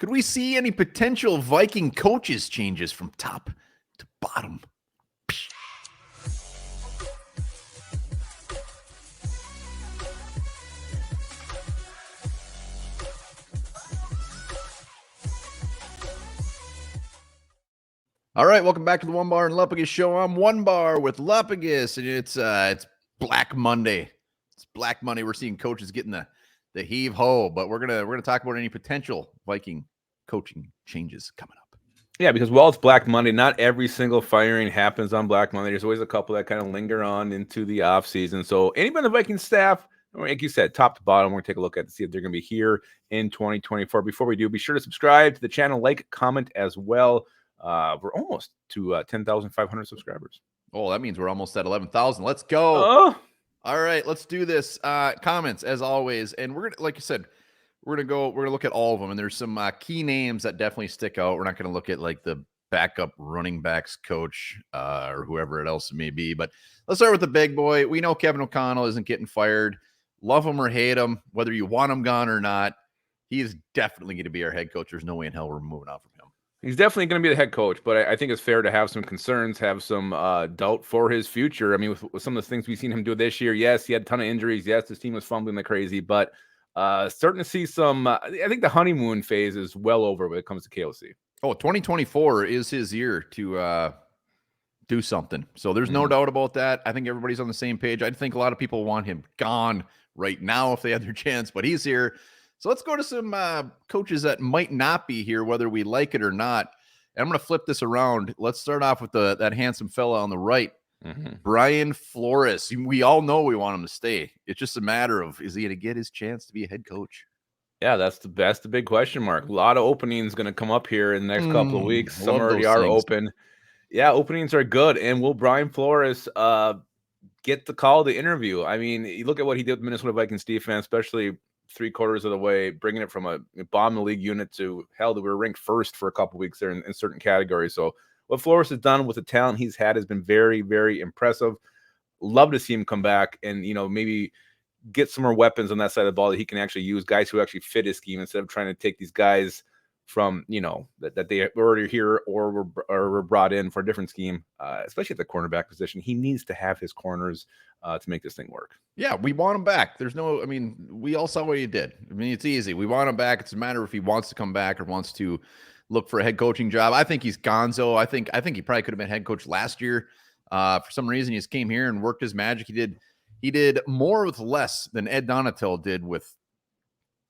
Could we see any potential Viking coaches changes from top to bottom? All right, welcome back to the Onebar and Lupagus show. I'm Onebar with Lupagus, and it's Black Monday. It's Black Monday. We're seeing coaches getting the heave ho, but we're gonna talk about any potential Viking coaching changes coming up. Yeah, because while it's Black Monday, not every single firing happens on Black Monday. There's always a couple that kind of linger on into the off season. So anybody on the Viking staff, like you said, top to bottom, we're going to take a look at to see if they're going to be here in 2024. Before we do, be sure to subscribe to the channel, like, comment as well. We're almost to 10,500 subscribers. Oh, that means we're almost at 11,000. Let's go. All right, let's do this. Comments as always, and we're gonna, like you said, we're gonna look at all of them, and there's some key names that definitely stick out. We're not gonna look at like the backup running backs coach or whoever else it may be, but let's start with the big boy. We know Kevin O'Connell isn't getting fired. Love him or hate him, whether you want him gone or not, he is definitely going to be our head coach. There's no way in hell we're moving on from him. He's definitely going to be the head coach, but I think it's fair to have some concerns, have some doubt for his future. I mean, with some of the things we've seen him do this year, yes, he had a ton of injuries. Yes, his team was fumbling like crazy, but starting to see some, I think the honeymoon phase is well over when it comes to KOC. Oh, 2024 is his year to do something. So there's no doubt about that. I think everybody's on the same page. I think a lot of people want him gone right now if they had their chance, but he's here. So let's go to some coaches that might not be here, whether we like it or not. And I'm going to flip this around. Let's start off with that handsome fella on the right, Brian Flores. We all know we want him to stay. It's just a matter of, is he going to get his chance to be a head coach? Yeah, that's the big question mark. A lot of openings going to come up here in the next couple of weeks. Some already are open. Yeah, openings are good. And will Brian Flores get the call to interview? I mean, you look at what he did with Minnesota Vikings defense, especially 3/4 of the way, bringing it from a bomb the league unit to hell that we were ranked first for a couple of weeks there in certain categories. So what Flores has done with the talent he's had has been very, very impressive. Love to see him come back and, maybe get some more weapons on that side of the ball that he can actually use, guys who actually fit his scheme instead of trying to take these guys from, that they were already here or were brought in for a different scheme, especially at the cornerback position. He needs to have his corners to make this thing work. Yeah, we want him back. We all saw what he did. I mean, it's easy. We want him back. It's a matter of if he wants to come back or wants to look for a head coaching job. I think he's gonzo. I think he probably could have been head coach last year. For some reason, he just came here and worked his magic. He did more with less than Ed Donatel did with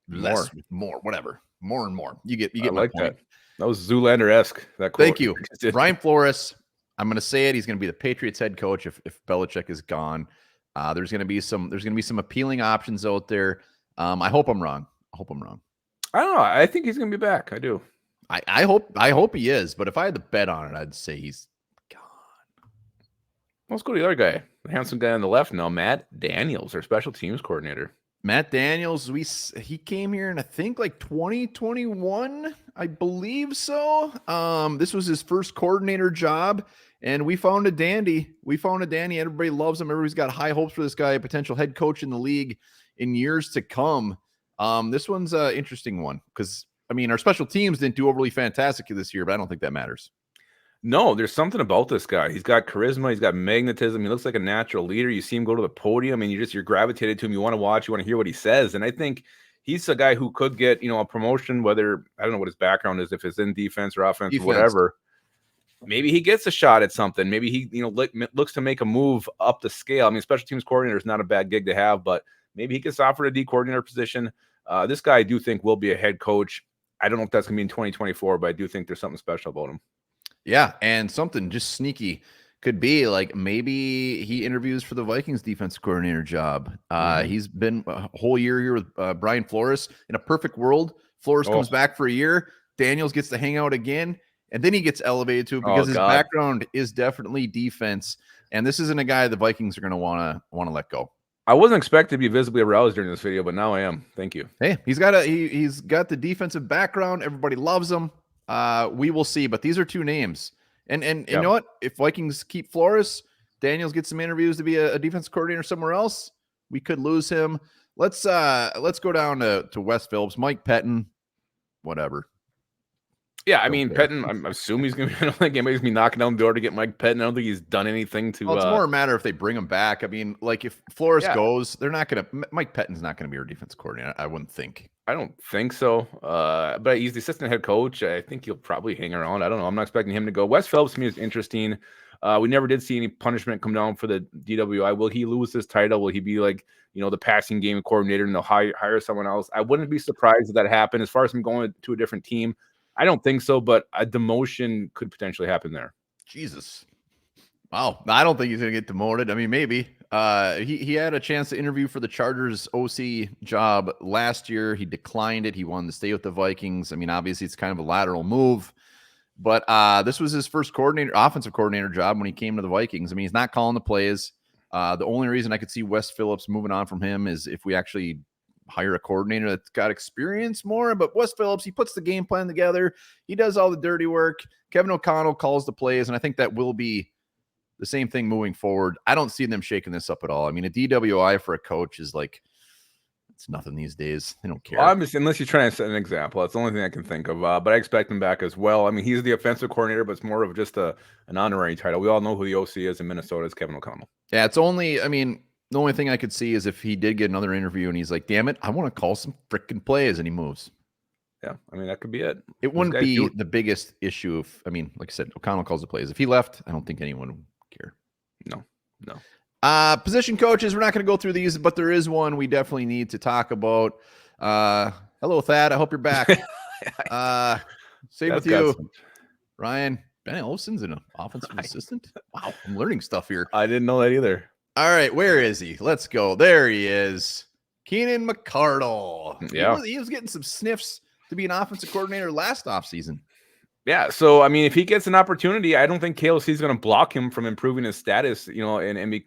less, with more, whatever. More and more. You get my like point. That was Zoolander-esque. That quote. Thank you. Brian Flores. I'm going to say it. He's going to be the Patriots head coach if Belichick is gone. There's going to be some appealing options out there. I hope I'm wrong. I don't know. I think he's going to be back. I do. I hope he is. But if I had to bet on it, I'd say he's gone. Let's go to the other guy, the handsome guy on the left now, Matt Daniels, our special teams coordinator. Matt Daniels, he came here in I think like 2021, I believe so. This was his first coordinator job, and we found a dandy. Everybody loves him. Everybody's got high hopes for this guy, a potential head coach in the league in years to come. This one's an interesting one because our special teams didn't do overly fantastic this year, but I don't think that matters. No, there's something about this guy. He's got charisma. He's got magnetism. He looks like a natural leader. You see him go to the podium, and you're gravitated to him. You want to watch. You want to hear what he says. And I think he's a guy who could get, a promotion, whether, I don't know what his background is, if it's in defense or offense or whatever. Maybe he gets a shot at something. Maybe he, looks to make a move up the scale. Special teams coordinator is not a bad gig to have, but maybe he gets offered a D coordinator position. This guy I do think will be a head coach. I don't know if that's going to be in 2024, but I do think there's something special about him. Yeah, and something just sneaky could be like maybe he interviews for the Vikings defense coordinator job. He's been a whole year here with Brian Flores. In a perfect world, Flores comes back for a year. Daniels gets to hang out again, and then he gets elevated to it because his background is definitely defense. And this isn't a guy the Vikings are going to want to let go. I wasn't expected to be visibly aroused during this video, but now I am. Thank you. Hey, he's got the defensive background. Everybody loves him. We will see, but these are two names. And you know what? If Vikings keep Flores, Daniels gets some interviews to be a defense coordinator somewhere else, we could lose him. Let's go down to West Phillips. Mike Pettin, whatever. Yeah, I mean, Pettin, I'm assuming he's going to be, I don't think anybody's going to be knocking on the door to get Mike Pettin. I don't think he's done anything to. Well, it's more a matter if they bring him back. I mean, like if Flores goes, they're not going to. Mike Pettin's not going to be our defense coordinator. I wouldn't think. I don't think so. But he's the assistant head coach. I think he'll probably hang around. I don't know. I'm not expecting him to go. Wes Phillips to me is interesting. We never did see any punishment come down for the DWI. Will he lose his title? Will he be like, the passing game coordinator and they'll hire someone else? I wouldn't be surprised if that happened. As far as him going to a different team, I don't think so, but a demotion could potentially happen there. Jesus. Wow. I don't think he's going to get demoted. I mean, maybe. He had a chance to interview for the Chargers OC job last year. He declined it. He wanted to stay with the Vikings. I mean, obviously, it's kind of a lateral move. But this was his first offensive coordinator job when he came to the Vikings. I mean, he's not calling the plays. The only reason I could see Wes Phillips moving on from him is if we actually hire a coordinator that's got experience more. But Wes Phillips, he puts the game plan together. He does all the dirty work. Kevin O'Connell calls the plays, and I think that will be the same thing moving forward. I don't see them shaking this up at all. I mean, a DWI for a coach is like, it's nothing these days. They don't care. Well, unless you're trying to set an example. That's the only thing I can think of. But I expect him back as well. I mean, he's the offensive coordinator, but it's more of just an honorary title. We all know who the OC is in Minnesota. It's Kevin O'Connell. Yeah, the only thing I could see is if he did get another interview and he's like, damn it, I want to call some freaking plays, and he moves. Yeah, I mean, that could be it. It wouldn't be the biggest issue like I said, O'Connell calls the plays. If he left, I don't think anyone would care. No. Position coaches, we're not going to go through these, but there is one we definitely need to talk about. Hello, Thad. I hope you're back. Same with you. Ryan. Ben Olsen's an offensive assistant. Wow, I'm learning stuff here. I didn't know that either. All right, where is he? Let's go. There he is. Keenan McCardle. Yeah. He was getting some sniffs to be an offensive coordinator last offseason. Yeah, so I mean, if he gets an opportunity, I don't think KLC is going to block him from improving his status, and be,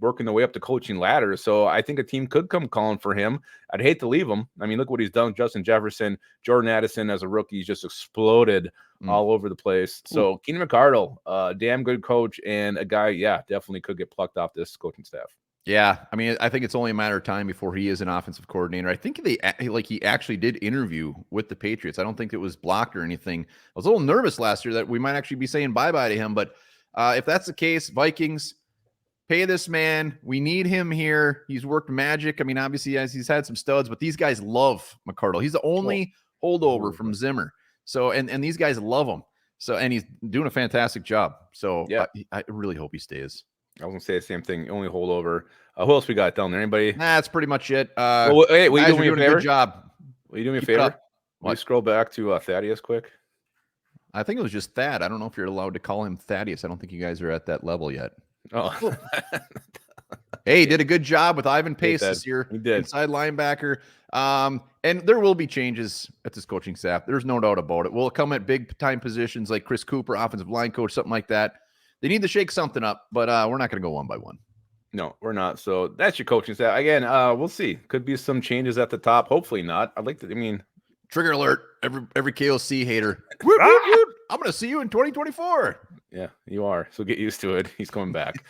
working the way up the coaching ladder. So I think a team could come calling for him. I'd hate to leave him. I mean, look what he's done. Justin Jefferson, Jordan Addison as a rookie, he's just exploded all over the place. So Keenan McCardle, damn good coach and a guy, definitely could get plucked off this coaching staff. Yeah, I mean, I think it's only a matter of time before he is an offensive coordinator. I think he actually did interview with the Patriots. I don't think it was blocked or anything. I was a little nervous last year that we might actually be saying bye-bye to him. But if that's the case, Vikings, pay this man. We need him here. He's worked magic. I mean, obviously, he's had some studs, but these guys love McCardle. He's the only holdover from Zimmer. So, and these guys love him. So, and he's doing a fantastic job. So, yeah. I really hope he stays. I was going to say the same thing. Only holdover. Who else we got down there? Anybody? That's pretty much it. Hey, will you do me a favor? Good job. Will you do me a favor? Will you scroll back to Thaddeus quick? I think it was just Thad. I don't know if you're allowed to call him Thaddeus. I don't think you guys are at that level yet. Oh. Hey, he did a good job with Ivan Pace this year. He did. Inside linebacker. And there will be changes at this coaching staff. There's no doubt about it. Will it come at big-time positions like Chris Cooper, offensive line coach, something like that? They need to shake something up, but we're not going to go one by one. No, we're not. So that's your coaching staff. Again, we'll see. Could be some changes at the top. Hopefully not. Trigger alert. Every KOC hater. Whoop, whoop, whoop. I'm going to see you in 2024. Yeah, you are. So get used to it. He's coming back.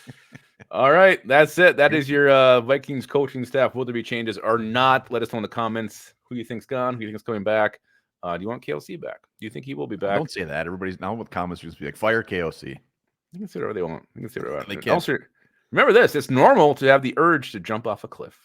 All right. That's it. That is your Vikings coaching staff. Will there be changes or not? Let us know in the comments who you think's gone, who you think's coming back. Do you want KLC back? Do you think he will be back? Don't say that. Everybody's now with comments just be like, fire KOC. You can say whatever they want. You can say whatever they want. Also, remember this: it's normal to have the urge to jump off a cliff.